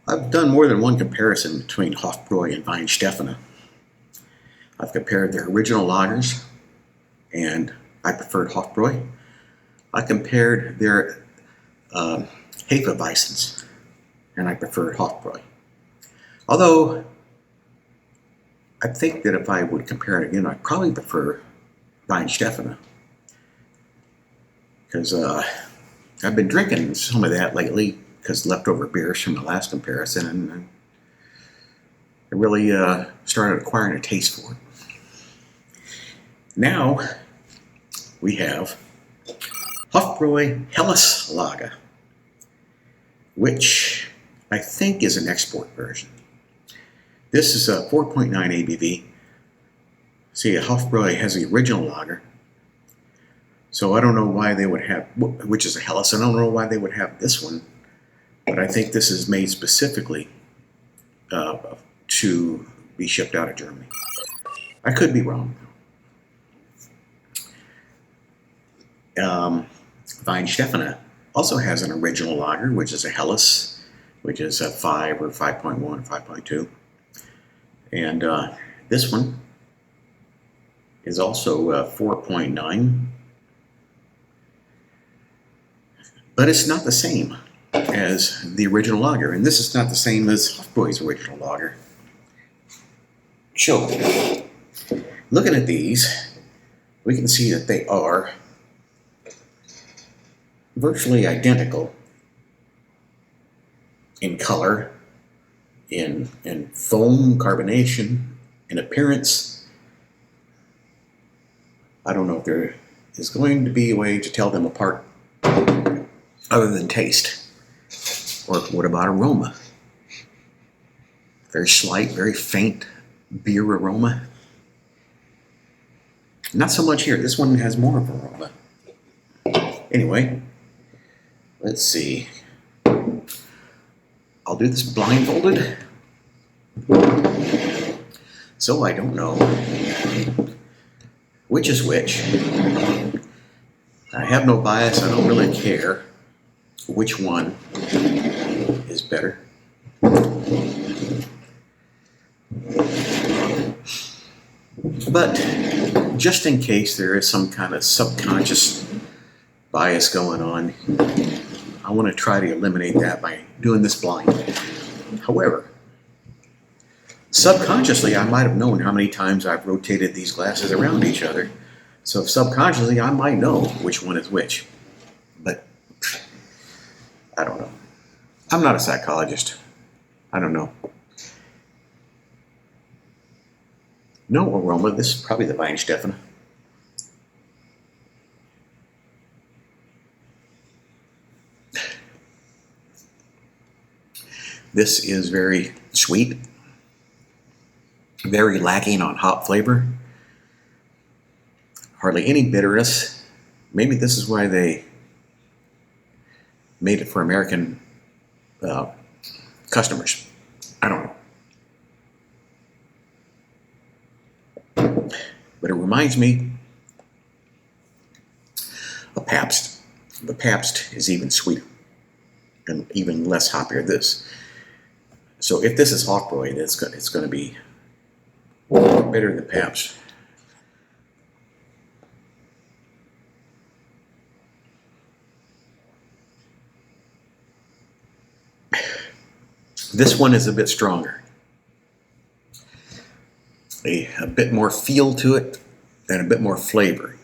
I've done more than one comparison between Hofbräuhaus and Weihenstephaner. I've compared their original lagers, and I preferred Hofbräuhaus. I compared their Hefeweizens, and I preferred Hofbräuhaus. Although, I think that if I would compare it again, I'd probably prefer Weihenstephaner. Because I've been drinking some of that lately, because leftover beers from the last comparison, and I really started acquiring a taste for it. Now, we have Hofbräuhaus Helles Lager, which I think is an export version. This is a 4.9 ABV. See, Hofbräuhaus has the original lager, so I don't know why they would have, which is a Helles, I don't know why they would have this one, but I think this is made specifically to be shipped out of Germany. I could be wrong. Weihenstephaner also has an original lager, which is a Helles, which is a 5 or 5.1 or 5.2. And this one is also 4.9. But it's not the same as the original lager. And this is not the same as Hofbräuhaus' original lager. So, looking at these, we can see that they are virtually identical in color, in foam, carbonation, in appearance. I don't know if there is going to be a way to tell them apart other than taste. Or what about aroma? Very slight, very faint beer aroma. Not so much here. This one has more of an aroma. Anyway, let's see. I'll do this blindfolded, so I don't know which is which. I have no bias. I don't really care which one is better. But just in case there is some kind of subconscious bias going on, I want to try to eliminate that by doing this blind. However, subconsciously, I might have known how many times I've rotated these glasses around each other. So subconsciously, I might know which one is which. But I don't know. I'm not a psychologist. I don't know. No aroma. This is probably the Weihenstephaner. This is very sweet, very lacking on hop flavor, hardly any bitterness. Maybe this is why they made it for American customers. I don't know. But it reminds me of Pabst. The Pabst is even sweeter and even less hoppier than this. So if this is Hofbräuhaus, it's going to be better than Pabst. This one is a bit stronger. A bit more feel to it and a bit more flavor.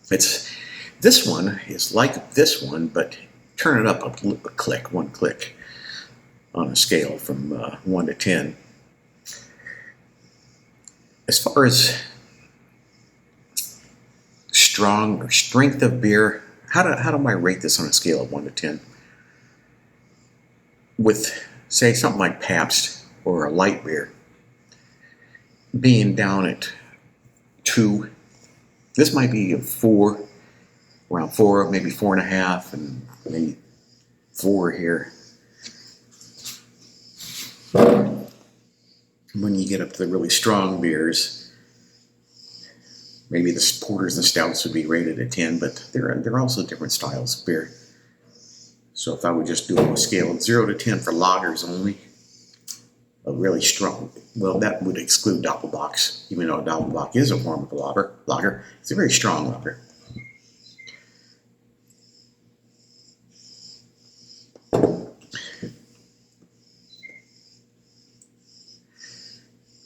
This one is like this one, but turn it up one click on a scale from 1 to 10. As far as strong or strength of beer, how do I rate this on a scale of 1 to 10? With, say, something like Pabst or a light beer being down at 2, this might be a 4, around 4, maybe 4.5, and maybe 4 here. When you get up to the really strong beers, maybe the porters and stouts would be rated at 10, but there are also different styles of beer. So if I would just do a scale of 0 to 10 for lagers only, a really strong, well, that would exclude Doppelbocks, even though Doppelbock is a form of a lager. It's a very strong lager.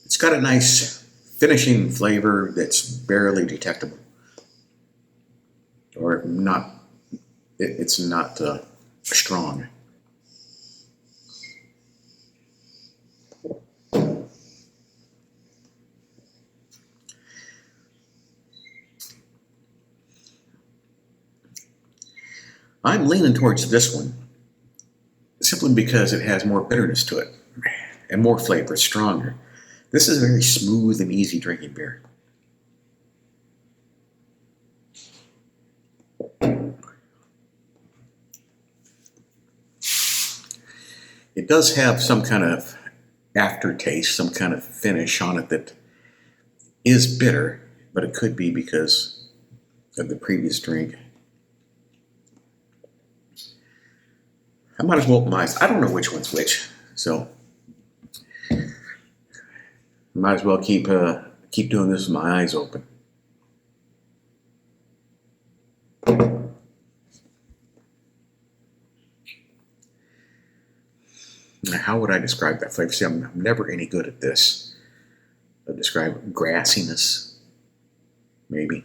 It's got a nice finishing flavor that's barely detectable, or not. It's not strong. I'm leaning towards this one simply because it has more bitterness to it and more flavor. It's stronger. This is a very smooth and easy drinking beer. It does have some kind of aftertaste, some kind of finish on it that is bitter, but it could be because of the previous drink. I might as well open my eyes. I don't know which one's which, so might as well keep doing this with my eyes open. Now, how would I describe that flavor? See, I'm never any good at this. I'd describe grassiness, maybe.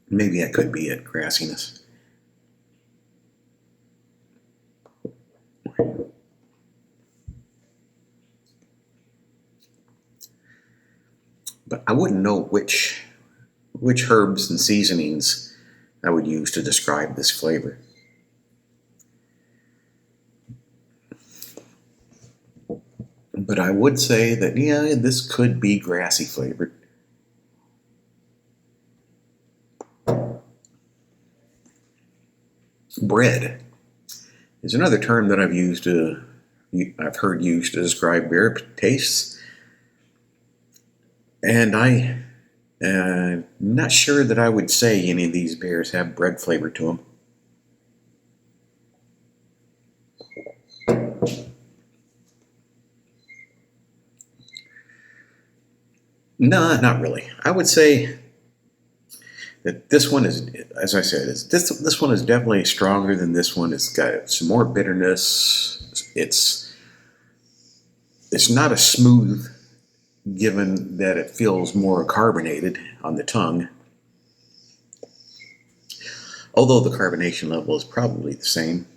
Maybe that could be it, grassiness. But I wouldn't know which herbs and seasonings I would use to describe this flavor. But I would say that, yeah, this could be grassy flavored. Bread is another term that I've heard used to describe beer tastes, and I'm not sure that I would say any of these beers have bread flavor to them. No, not really. I would say that this one is, as I said, this one is definitely stronger than this one. It's got some more bitterness. It's not as smooth, given that it feels more carbonated on the tongue. Although the carbonation level is probably the same.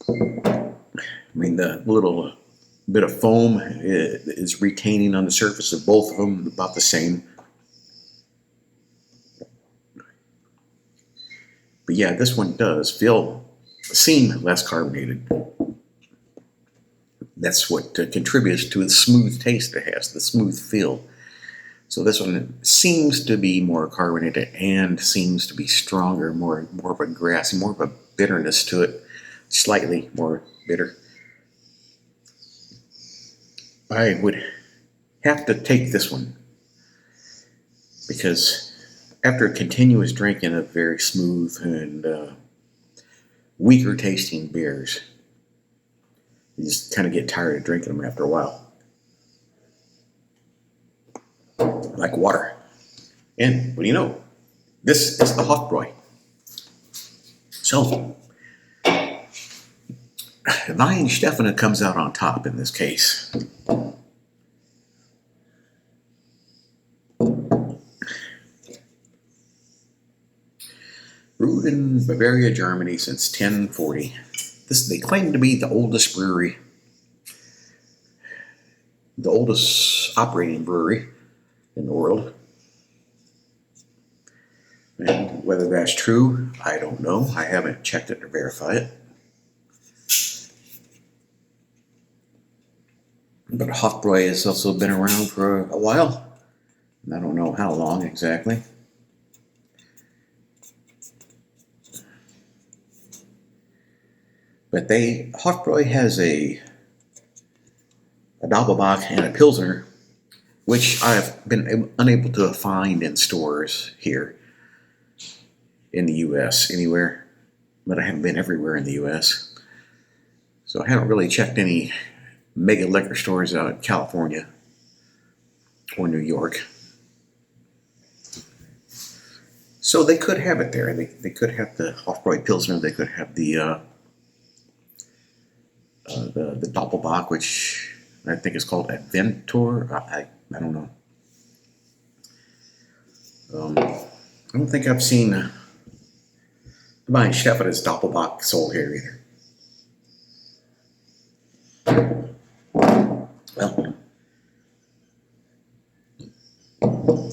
I mean, the little bit of foam is retaining on the surface of both of them, about the same. But yeah, this one does seem less carbonated. That's what contributes to the smooth taste it has, the smooth feel. So this one seems to be more carbonated and seems to be stronger, more of a grassy, more of a bitterness to it, slightly more bitter. I would have to take this one because after a continuous drinking of very smooth and weaker tasting beers, you just kind of get tired of drinking them after a while. Like water. And what do you know? This is the Hofbräu. So, Weihenstephaner comes out on top in this case. Brewed in Bavaria, Germany since 1040. They claim to be the oldest brewery, the oldest operating brewery in the world. And whether that's true, I don't know. I haven't checked it to verify it. But Hofbräu has also been around for a while. I don't know how long exactly. But Hofbräu has a Doppelbock and a Pilsner which I've been unable to find in stores here in the U.S. anywhere, but I haven't been everywhere in the U.S. So I haven't really checked any mega liquor stores out in California or New York. So they could have it there. They could have the Hofbräu Pilsner. They could have the Doppelbock, which I think is called Adventor. I don't know. I don't think I've seen the Weihenstephaner Doppelbock sold here either. Well,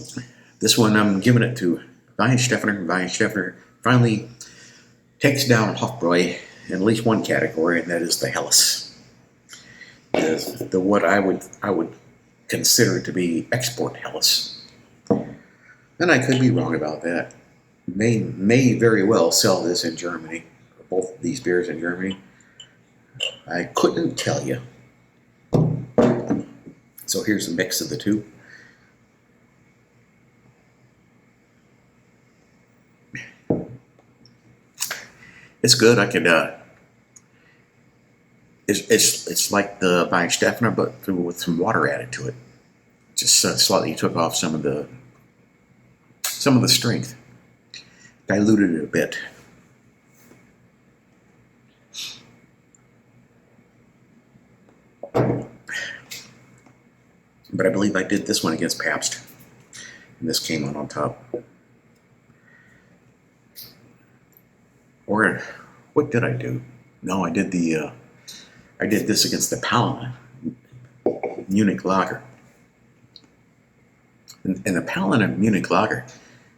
this one I'm giving it to Weihenstephaner. Weihenstephaner finally takes down Hofbräu in at least one category, and that is the Helles. The what I would consider to be export Helles. And I could be wrong about that. May very well sell this in Germany, both of these beers in Germany. I couldn't tell you. So here's a mix of the two. It's good. I could. It's like the Weihenstephaner, but with some water added to it. Just slightly took off some of the strength, diluted it a bit. But I believe I did this one against Pabst, and this came on top. Or what did I do? No, I did this against the palate Munich Lager. And the palate Munich Lager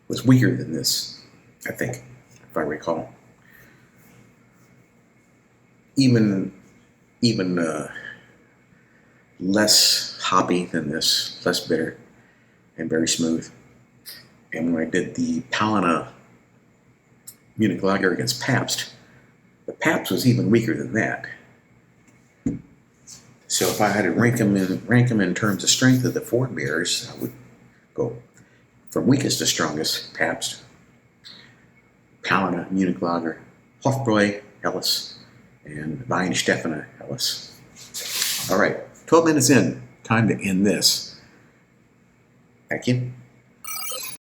was weaker than this, I think, if I recall. Even less hoppy than this, less bitter, and very smooth. And when I did the Palana Munich Lager against Pabst, the Pabst was even weaker than that. So if I had to rank them in terms of strength of the four beers, I would go from weakest to strongest: Pabst, Palana Munich Lager, Hofbräu Helles, and Weihenstephaner Helles. All right, 12 minutes in, time to end this. Thank you.